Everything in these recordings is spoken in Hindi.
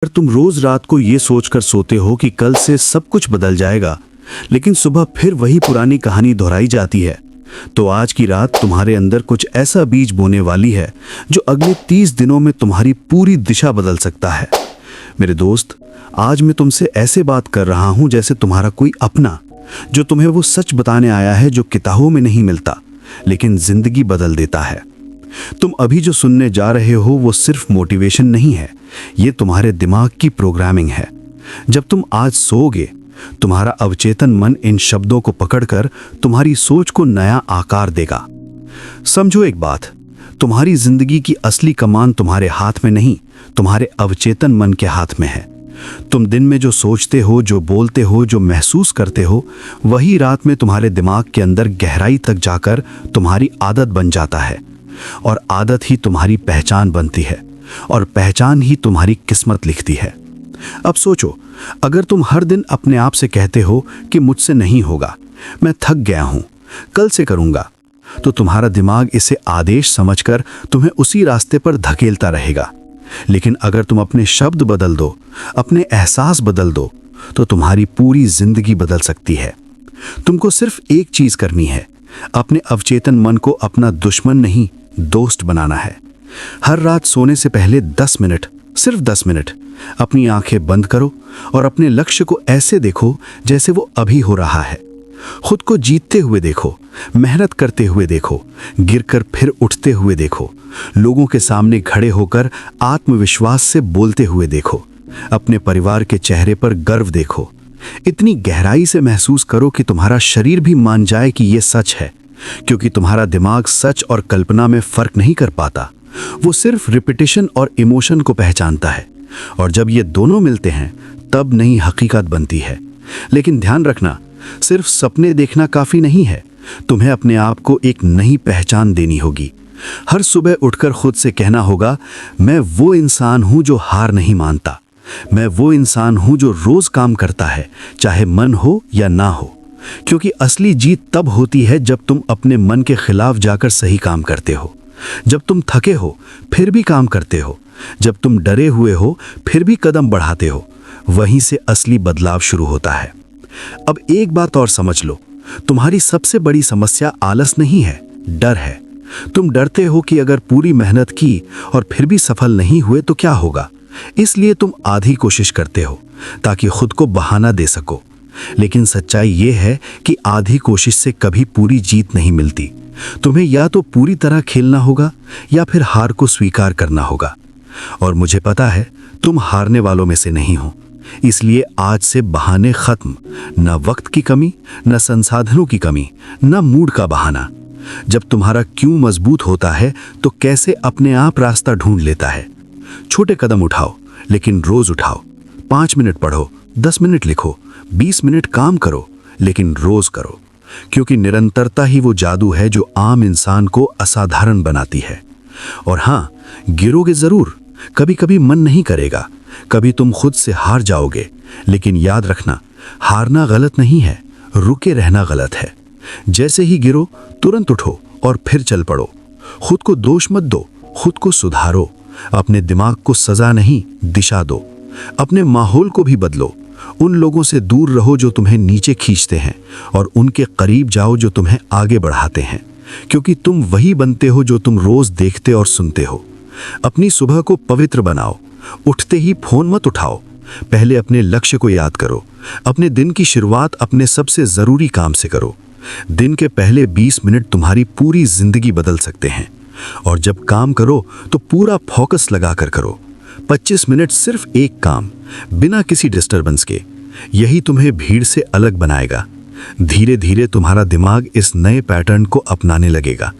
अगर तुम रोज रात को ये सोचकर सोते हो कि कल से सब कुछ बदल जाएगा, लेकिन सुबह फिर वही पुरानी कहानी दोहराई जाती है, तो आज की रात तुम्हारे अंदर कुछ ऐसा बीज बोने वाली है जो अगले 30 दिनों में तुम्हारी पूरी दिशा बदल सकता है। मेरे दोस्त, आज मैं तुमसे ऐसे बात कर रहा हूं जैसे तुम्हारा कोई अपना, जो तुम्हें वो सच बताने आया है जो किताबों में नहीं मिलता, लेकिन जिंदगी बदल देता है। तुम अभी जो सुनने जा रहे हो वो सिर्फ मोटिवेशन नहीं है, ये तुम्हारे दिमाग की प्रोग्रामिंग है। जब तुम आज सोओगे, तुम्हारा अवचेतन मन इन शब्दों को पकड़कर तुम्हारी सोच को नया आकार देगा। समझो एक बात, तुम्हारी जिंदगी की असली कमान तुम्हारे हाथ में नहीं, तुम्हारे अवचेतन मन के हाथ में है। तुम दिन में जो सोचते हो, जो बोलते हो, जो महसूस करते हो, वही रात में तुम्हारे दिमाग के अंदर गहराई तक जाकर तुम्हारी आदत बन जाता है, और आदत ही तुम्हारी पहचान बनती है, और पहचान ही तुम्हारी किस्मत लिखती है। अब सोचो, अगर तुम हर दिन अपने आप से कहते हो कि मुझसे नहीं होगा, मैं थक गया हूं, कल से करूंगा, तो तुम्हारा दिमाग इसे आदेश समझकर तुम्हें उसी रास्ते पर धकेलता रहेगा। लेकिन अगर तुम अपने शब्द बदल दो, अपने एहसास बदल दो, तो तुम्हारी पूरी जिंदगी बदल सकती है। तुमको सिर्फ एक चीज करनी है, अपने अवचेतन मन को अपना दुश्मन नहीं, दोस्त बनाना है। हर रात सोने से पहले 10 मिनट, सिर्फ 10 मिनट अपनी आंखें बंद करो और अपने लक्ष्य को ऐसे देखो जैसे वो अभी हो रहा है। खुद को जीतते हुए देखो, मेहनत करते हुए देखो, गिरकर फिर उठते हुए देखो, लोगों के सामने खड़े होकर आत्मविश्वास से बोलते हुए देखो, अपने परिवार के चेहरे पर गर्व देखो। इतनी गहराई से महसूस करो कि तुम्हारा शरीर भी मान जाए कि ये सच है, क्योंकि तुम्हारा दिमाग सच और कल्पना में फर्क नहीं कर पाता। वो सिर्फ रिपीटिशन और इमोशन को पहचानता है, और जब ये दोनों मिलते हैं तब नई हकीकत बनती है। लेकिन ध्यान रखना, सिर्फ सपने देखना काफी नहीं है, तुम्हें अपने आप को एक नई पहचान देनी होगी। हर सुबह उठकर खुद से कहना होगा, मैं वो इंसान हूं जो हार नहीं मानता, मैं वो इंसान हूं जो रोज काम करता है, चाहे मन हो या ना हो। क्योंकि असली जीत तब होती है जब तुम अपने मन के खिलाफ जाकर सही काम करते हो, जब तुम थके हो फिर भी काम करते हो, जब तुम डरे हुए हो फिर भी कदम बढ़ाते हो। वहीं से असली बदलाव शुरू होता है। अब एक बात और समझ लो, तुम्हारी सबसे बड़ी समस्या आलस नहीं है, डर है। तुम डरते हो कि अगर पूरी मेहनत की और फिर भी सफल नहीं हुए तो क्या होगा, इसलिए तुम आधी कोशिश करते हो ताकि खुद को बहाना दे सको। लेकिन सच्चाई ये है कि आधी कोशिश से कभी पूरी जीत नहीं मिलती। तुम्हें या तो पूरी तरह खेलना होगा या फिर हार को स्वीकार करना होगा। और मुझे पता है तुम हारने वालों में से नहीं हो, इसलिए आज से बहाने खत्म। न वक्त की कमी, न संसाधनों की कमी, न मूड का बहाना। जब तुम्हारा क्यों मजबूत होता है तो कैसे अपने आप रास्ता ढूंढ लेता है। छोटे कदम उठाओ, लेकिन रोज उठाओ। 5 मिनट पढ़ो, 10 मिनट लिखो, 20 मिनट काम करो, लेकिन रोज करो। क्योंकि निरंतरता ही वो जादू है जो आम इंसान को असाधारण बनाती है। और हाँ, गिरोगे जरूर, कभी कभी मन नहीं करेगा, कभी तुम खुद से हार जाओगे, लेकिन याद रखना, हारना गलत नहीं है, रुके रहना गलत है। जैसे ही गिरो तुरंत उठो और फिर चल पड़ो। खुद को दोष मत दो, खुद को सुधारो। अपने दिमाग को सजा नहीं, दिशा दो। अपने माहौल को भी बदलो। उन लोगों से दूर रहो जो तुम्हें नीचे खींचते हैं, और उनके करीब जाओ जो तुम्हें आगे बढ़ाते हैं। क्योंकि तुम वही बनते हो जो तुम रोज देखते और सुनते हो। अपनी सुबह को पवित्र बनाओ। उठते ही फोन मत उठाओ, पहले अपने लक्ष्य को याद करो। अपने दिन की शुरुआत अपने सबसे जरूरी काम से करो। दिन के पहले 20 मिनट तुम्हारी पूरी जिंदगी बदल सकते हैं। और जब काम करो तो पूरा फोकस लगाकर करो। 25 मिनट सिर्फ एक काम, बिना किसी डिस्टरबेंस के। यही तुम्हें भीड़ से अलग बनाएगा। धीरे धीरे तुम्हारा दिमाग इस नए पैटर्न को अपनाने लगेगा,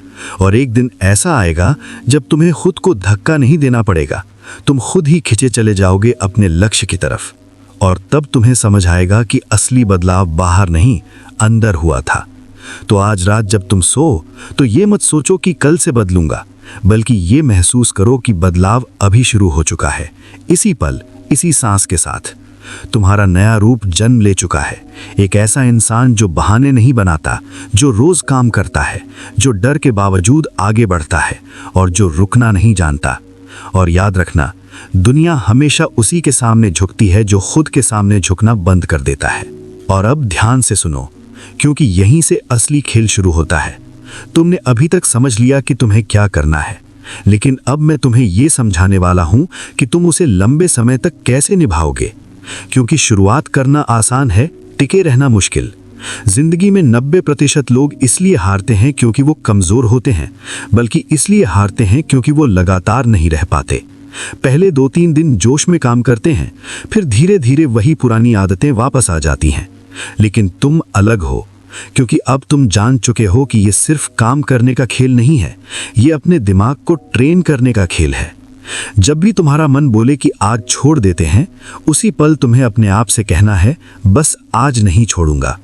और एक दिन ऐसा आएगा जब तुम्हें खुद को धक्का नहीं देना पड़ेगा। तुम खुद ही खिंचे चले जाओगे अपने लक्ष्य की तरफ, और तब तुम्हें समझ आएगा कि असली बदलाव बाहर नहीं, अंदर हुआ था। तो आज रात जब तुम सो, तो ये मत सोचो कि कल से बदलूंगा, बल्कि ये महसूस करो कि बदलाव अभी शुरू हो चुका है। इसी पल, इसी सांस के साथ तुम्हारा नया रूप जन्म ले चुका है। एक ऐसा इंसान जो बहाने नहीं बनाता, जो रोज काम करता है, जो डर के बावजूद आगे बढ़ता है, और जो रुकना नहीं जानता। और याद रखना, दुनिया हमेशा उसी के सामने झुकती है जो खुद के सामने झुकना बंद कर देता है। और अब ध्यान से सुनो, क्योंकि यहीं से असली खेल शुरू होता है। तुमने अभी तक समझ लिया कि तुम्हें क्या करना है, लेकिन अब मैं तुम्हें यह समझाने वाला हूं कि तुम उसे लंबे समय तक कैसे निभाओगे। क्योंकि शुरुआत करना आसान है, टिके रहना मुश्किल। जिंदगी में 90% लोग इसलिए हारते हैं क्योंकि वो कमजोर होते हैं, बल्कि इसलिए हारते हैं क्योंकि वो लगातार नहीं रह पाते। पहले 2-3 दिन जोश में काम करते हैं, फिर धीरे धीरे वही पुरानी आदतें वापस आ जाती हैं। लेकिन तुम अलग हो, क्योंकि अब तुम जान चुके हो कि ये सिर्फ काम करने का खेल नहीं है, ये अपने दिमाग को ट्रेन करने का खेल है। जब भी तुम्हारा मन बोले कि आज छोड़ देते हैं, उसी पल तुम्हें अपने आप से कहना है, बस आज नहीं छोड़ूंगा।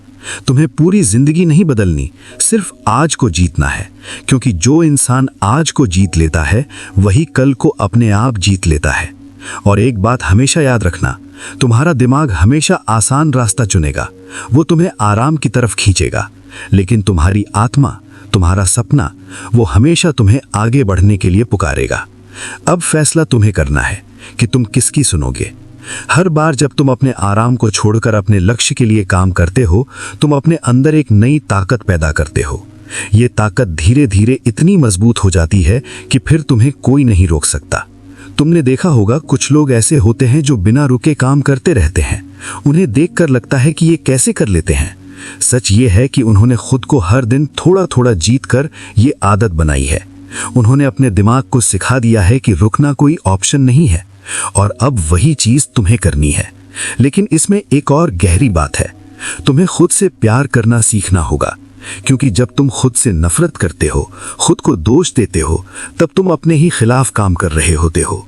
तुम्हें पूरी जिंदगी नहीं बदलनी, सिर्फ आज को जीतना है। क्योंकि जो इंसान आज को जीत लेता है, वही कल को अपने आप जीत लेता है। और एक बात हमेशा याद रखना, तुम्हारा दिमाग हमेशा आसान रास्ता चुनेगा, वो तुम्हें आराम की तरफ खींचेगा। लेकिन तुम्हारी आत्मा, तुम्हारा सपना, वो हमेशा तुम्हें आगे बढ़ने के लिए पुकारेगा। अब फैसला तुम्हें करना है कि तुम किसकी सुनोगे। हर बार जब तुम अपने आराम को छोड़कर अपने लक्ष्य के लिए काम करते हो, तुम अपने अंदर एक नई ताकत पैदा करते हो। ये ताकत धीरे धीरे इतनी मजबूत हो जाती है कि फिर तुम्हें कोई नहीं रोक सकता। तुमने देखा होगा, कुछ लोग ऐसे होते हैं जो बिना रुके काम करते रहते हैं। उन्हें देखकर लगता है कि ये कैसे कर लेते हैं। सच ये है कि उन्होंने खुद को हर दिन थोड़ा थोड़ा जीत कर ये आदत बनाई है। उन्होंने अपने दिमाग को सिखा दिया है कि रुकना कोई ऑप्शन नहीं है, और अब वही चीज तुम्हें करनी है। लेकिन इसमें एक और गहरी बात है, तुम्हें खुद से प्यार करना सीखना होगा। क्योंकि जब तुम खुद से नफरत करते हो, खुद को दोष देते हो, तब तुम अपने ही खिलाफ काम कर रहे होते हो।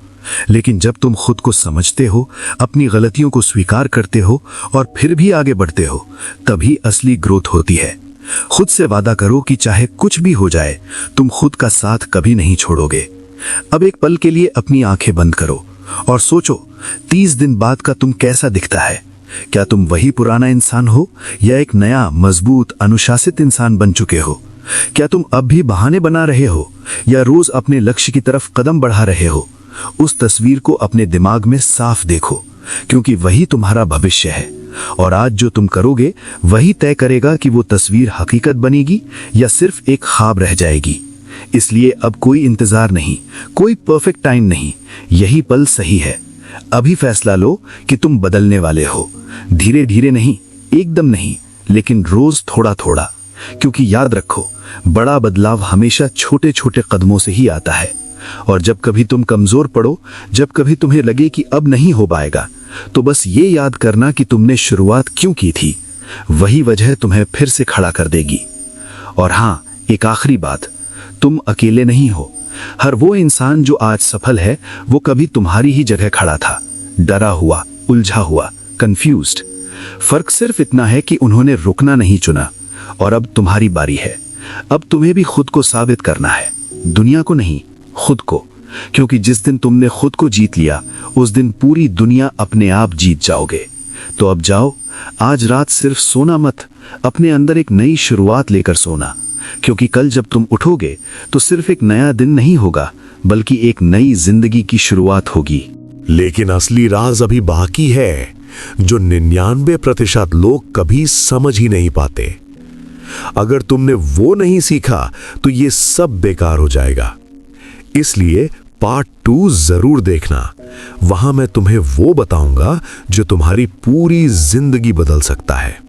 लेकिन जब तुम खुद को समझते हो, अपनी गलतियों को स्वीकार करते हो और फिर भी आगे बढ़ते हो, तभी असली ग्रोथ होती है। खुद से वादा करो कि चाहे कुछ भी हो जाए, तुम खुद का साथ कभी नहीं छोड़ोगे। अब एक पल के लिए अपनी आंखें बंद करो और सोचो, 30 दिन बाद का तुम कैसा दिखता है। क्या तुम वही पुराना इंसान हो या एक नया, मजबूत, अनुशासित इंसान बन चुके हो? क्या तुम अब भी बहाने बना रहे हो या रोज अपने लक्ष्य की तरफ कदम बढ़ा रहे हो? उस तस्वीर को अपने दिमाग में साफ देखो, क्योंकि वही तुम्हारा भविष्य है। और आज जो तुम करोगे, वही तय करेगा कि वो तस्वीर हकीकत बनेगी या सिर्फ एक ख्वाब रह जाएगी। इसलिए अब कोई इंतजार नहीं, कोई परफेक्ट टाइम नहीं, यही पल सही है। अभी फैसला लो कि तुम बदलने वाले हो। धीरे धीरे नहीं, एकदम नहीं, लेकिन रोज थोड़ा थोड़ा। क्योंकि याद रखो, बड़ा बदलाव हमेशा छोटे छोटे कदमों से ही आता है। और जब कभी तुम कमजोर पड़ो, जब कभी तुम्हें लगे कि अब नहीं हो पाएगा, तो बस ये याद करना कि तुमने शुरुआत क्यों की थी। वही वजह तुम्हें फिर से खड़ा कर देगी। और हाँ, एक आखिरी बात, तुम अकेले नहीं हो। हर वो इंसान जो आज सफल है, वो कभी तुम्हारी ही जगह खड़ा था, डरा हुआ, उलझा हुआ, कंफ्यूज्ड। फर्क सिर्फ इतना है कि उन्होंने रुकना नहीं चुना। और अब तुम्हारी बारी है। अब तुम्हें भी खुद को साबित करना है, दुनिया को नहीं, खुद को। क्योंकि जिस दिन तुमने खुद को जीत लिया, उस दिन पूरी दुनिया अपने आप जीत जाओगे। तो अब जाओ, आज रात सिर्फ सोना मत, अपने अंदर एक नई शुरुआत लेकर सोना। क्योंकि कल जब तुम उठोगे, तो सिर्फ एक नया दिन नहीं होगा, बल्कि एक नई जिंदगी की शुरुआत होगी। लेकिन असली राज अभी बाकी है, जो 99% लोग कभी समझ ही नहीं पाते। अगर तुमने वो नहीं सीखा, तो ये सब बेकार हो जाएगा। इसलिए पार्ट 2 जरूर देखना। वहां मैं तुम्हें वो बताऊंगा जो तुम्हारी पूरी जिंदगी बदल सकता है।